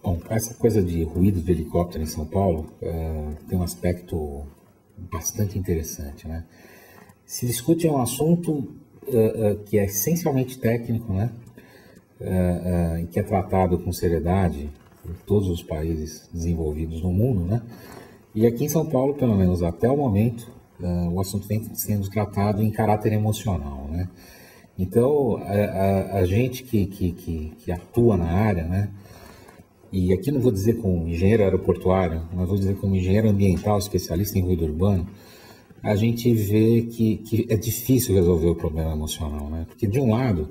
Bom, essa coisa de ruído de helicóptero em São Paulo tem um aspecto bastante interessante, né? Se discute um assunto que é essencialmente técnico, né? E que é tratado com seriedade em todos os países desenvolvidos no mundo, né? E aqui em São Paulo, pelo menos até o momento, o assunto vem sendo tratado em caráter emocional, né? Então, a gente que atua na área, né? E aqui não vou dizer como engenheiro aeroportuário, mas vou dizer como engenheiro ambiental, especialista em ruído urbano, a gente vê que é difícil resolver o problema emocional, né? Porque, de um lado,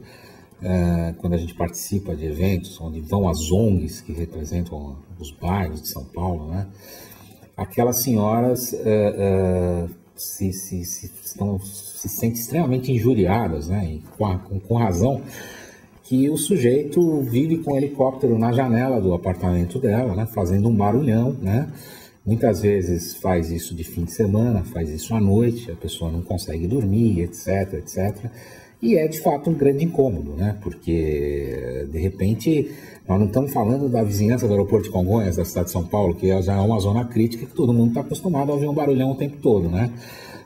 quando a gente participa de eventos onde vão as ONGs que representam os bairros de São Paulo, né? Aquelas senhoras se sentem extremamente injuriadas, né? E com razão, que o sujeito vive com um helicóptero na janela do apartamento dela, né, fazendo um barulhão, né? Muitas vezes faz isso de fim de semana, faz isso à noite, a pessoa não consegue dormir, etc, etc. E é, de fato, um grande incômodo, né? Porque, de repente, nós não estamos falando da vizinhança do aeroporto de Congonhas, da cidade de São Paulo, que já é uma zona crítica que todo mundo está acostumado a ouvir um barulhão o tempo todo, né?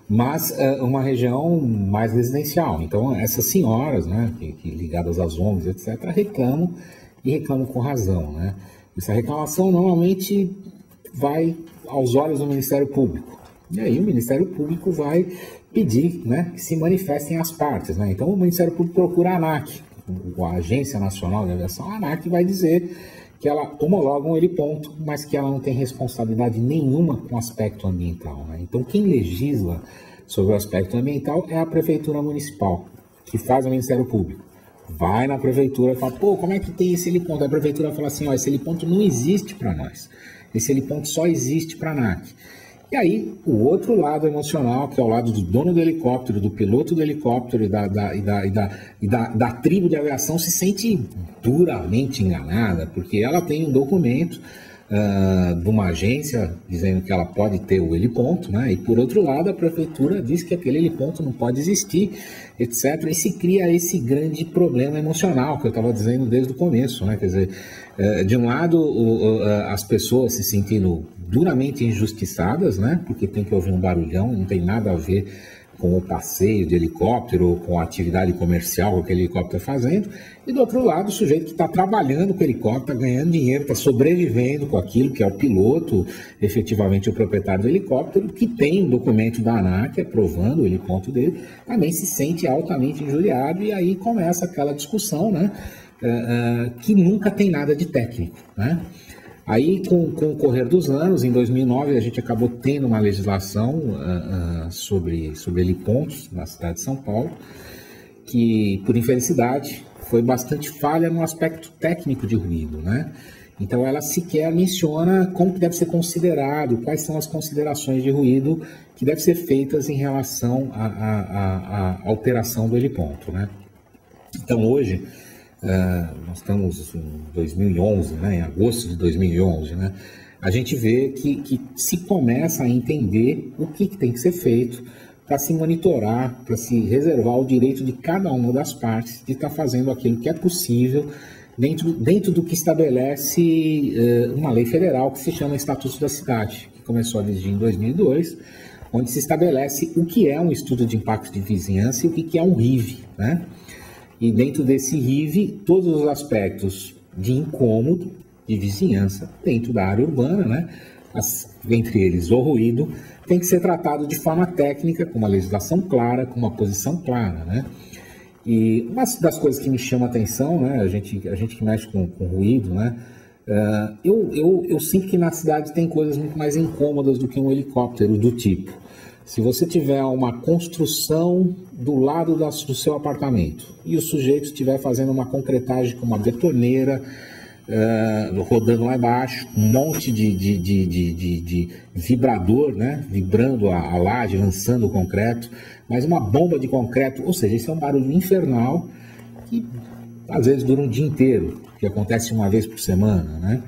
Mas uma região mais residencial. Então, essas senhoras, né, que ligadas às ONGs, etc., reclamam e reclamam com razão, né? Essa reclamação normalmente vai aos olhos do Ministério Público. E aí o Ministério Público vai pedir, né, que se manifestem as partes, né? Então, o Ministério Público procura a ANAC, a Agência Nacional de Aviação. A ANAC vai dizer que ela homologa um heliponto, mas que ela não tem responsabilidade nenhuma com o aspecto ambiental, né? Então, quem legisla sobre o aspecto ambiental é a Prefeitura Municipal, que faz o Ministério Público. Vai na Prefeitura e fala, pô, como é que tem esse heliponto? A Prefeitura fala assim, ó, esse heliponto não existe para nós. Esse heliponto só existe para a ANAC. E aí, o outro lado emocional, que é o lado do dono do helicóptero, do piloto do helicóptero e da tribo de aviação, se sente duramente enganada, porque ela tem um documento de uma agência dizendo que ela pode ter o heliponto, né? E por outro lado, a prefeitura diz que aquele heliponto não pode existir, etc. E se cria esse grande problema emocional que eu estava dizendo desde o começo, né? Quer dizer, de um lado, as pessoas se sentindo duramente injustiçadas, né? Porque tem que ouvir um barulhão, não tem nada a ver com o passeio de helicóptero ou com a atividade comercial que aquele helicóptero está fazendo, e do outro lado o sujeito que está trabalhando com o helicóptero, está ganhando dinheiro, está sobrevivendo com aquilo, que é o piloto, efetivamente o proprietário do helicóptero, que tem um documento da ANAC aprovando o heliponto dele, também se sente altamente injuriado, e aí começa aquela discussão, né, que nunca tem nada de técnico, né? Aí, com o correr dos anos, em 2009, a gente acabou tendo uma legislação sobre helipontos na cidade de São Paulo, que, por infelicidade, foi bastante falha no aspecto técnico de ruído, né? Então, ela sequer menciona como que deve ser considerado, quais são as considerações de ruído que devem ser feitas em relação à alteração do heliponto, né? Então, hoje, nós estamos em 2011, né, em agosto de 2011, né, a gente vê que se começa a entender o que tem que ser feito para se monitorar, para se reservar o direito de cada uma das partes de estar fazendo aquilo que é possível dentro do que estabelece uma lei federal que se chama Estatuto da Cidade, que começou a vigir em 2002, onde se estabelece o que é um estudo de impacto de vizinhança e o que é um RIV, né? E dentro desse RIV, todos os aspectos de incômodo, de vizinhança, dentro da área urbana, né? Entre eles o ruído, tem que ser tratado de forma técnica, com uma legislação clara, com uma posição clara, né? E uma das coisas que me chama a atenção, né? A gente que mexe com ruído, né? Eu sinto que na cidade tem coisas muito mais incômodas do que um helicóptero do tipo. Se você tiver uma construção do lado do seu apartamento e o sujeito estiver fazendo uma concretagem com uma betoneira rodando lá embaixo, um monte de vibrador, né, vibrando a laje, lançando o concreto, mas uma bomba de concreto, ou seja, isso é um barulho infernal que às vezes dura um dia inteiro, que acontece uma vez por semana, né?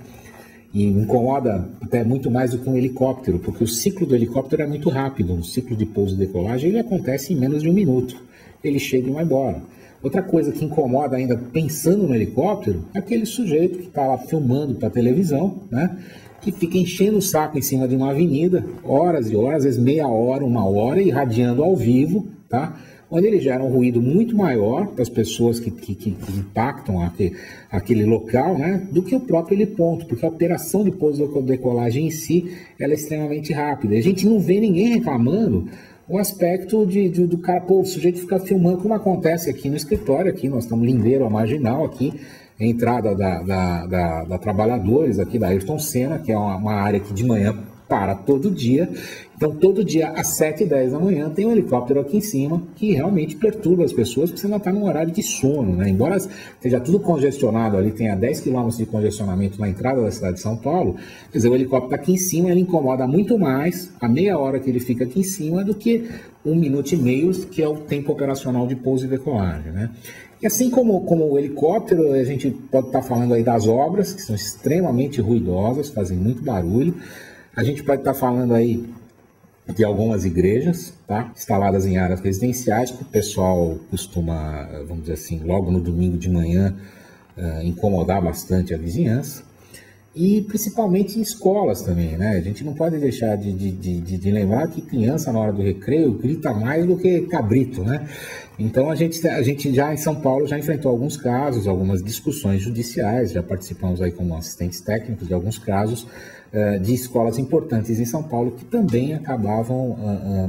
E incomoda até muito mais do que um helicóptero, porque o ciclo do helicóptero é muito rápido. Um ciclo de pouso e decolagem ele acontece em menos de um minuto. Ele chega e vai embora. Outra coisa que incomoda ainda, pensando no helicóptero, é aquele sujeito que está lá filmando para a televisão, né? Que fica enchendo o saco em cima de uma avenida, horas e horas, às vezes meia hora, uma hora, irradiando ao vivo, tá? Onde ele gera um ruído muito maior para as pessoas que impactam aquele local, né, do que o próprio heliponto, porque a operação de pouso e decolagem em si ela é extremamente rápida. A gente não vê ninguém reclamando o aspecto do cara, pô, o sujeito ficar filmando, como acontece aqui no escritório, aqui nós estamos lindeiro a marginal, aqui, a entrada da Trabalhadores, aqui da Ayrton Senna, que é uma área que de manhã para todo dia. Então, todo dia às 7h10 da manhã tem um helicóptero aqui em cima que realmente perturba as pessoas, porque você não está num horário de sono, né? Embora esteja tudo congestionado ali, tenha 10 km de congestionamento na entrada da cidade de São Paulo, quer dizer, o helicóptero aqui em cima, ele incomoda muito mais a meia hora que ele fica aqui em cima do que 1 minuto e meio, que é o tempo operacional de pouso e decolagem, né? E assim como o helicóptero, a gente pode estar falando aí das obras, que são extremamente ruidosas, fazem muito barulho. A gente pode estar falando aí de algumas igrejas, tá? Instaladas em áreas residenciais, que o pessoal costuma, vamos dizer assim, logo no domingo de manhã, incomodar bastante a vizinhança. E principalmente em escolas também, né? A gente não pode deixar de lembrar que criança na hora do recreio grita mais do que cabrito, né? Então a gente já em São Paulo já enfrentou alguns casos, algumas discussões judiciais, já participamos aí como assistentes técnicos de alguns casos de escolas importantes em São Paulo que também acabavam,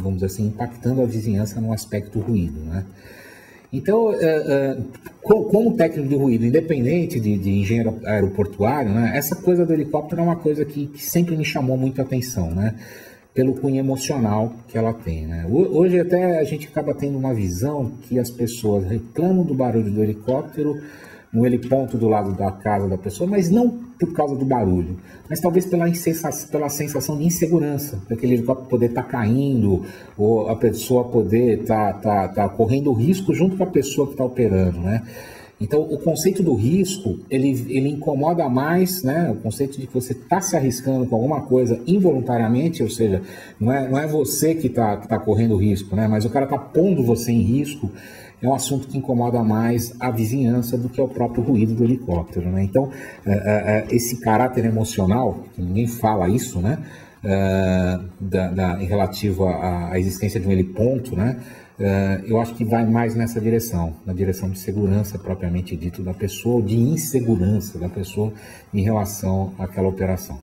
vamos dizer assim, impactando a vizinhança no aspecto ruído, né? Então, como técnico de ruído, independente de engenheiro aeroportuário, né, essa coisa do helicóptero é uma coisa que sempre me chamou muito a atenção, né, pelo cunho emocional que ela tem, né. Hoje até a gente acaba tendo uma visão que as pessoas reclamam do barulho do helicóptero no heliponto do lado da casa da pessoa, mas não por causa do barulho, mas talvez pela sensação de insegurança, daquele helicóptero poder estar caindo, ou a pessoa poder estar correndo risco junto com a pessoa que está operando, né? Então, o conceito do risco, ele incomoda mais, né? O conceito de que você está se arriscando com alguma coisa involuntariamente, ou seja, não é você que está correndo risco, né? Mas o cara está pondo você em risco, é um assunto que incomoda mais a vizinhança do que o próprio ruído do helicóptero, né? Então, esse caráter emocional, que ninguém fala isso, né? Em relativo à existência de um heliponto, né? Eu acho que vai mais nessa direção, na direção de segurança propriamente dito da pessoa, ou de insegurança da pessoa em relação àquela operação.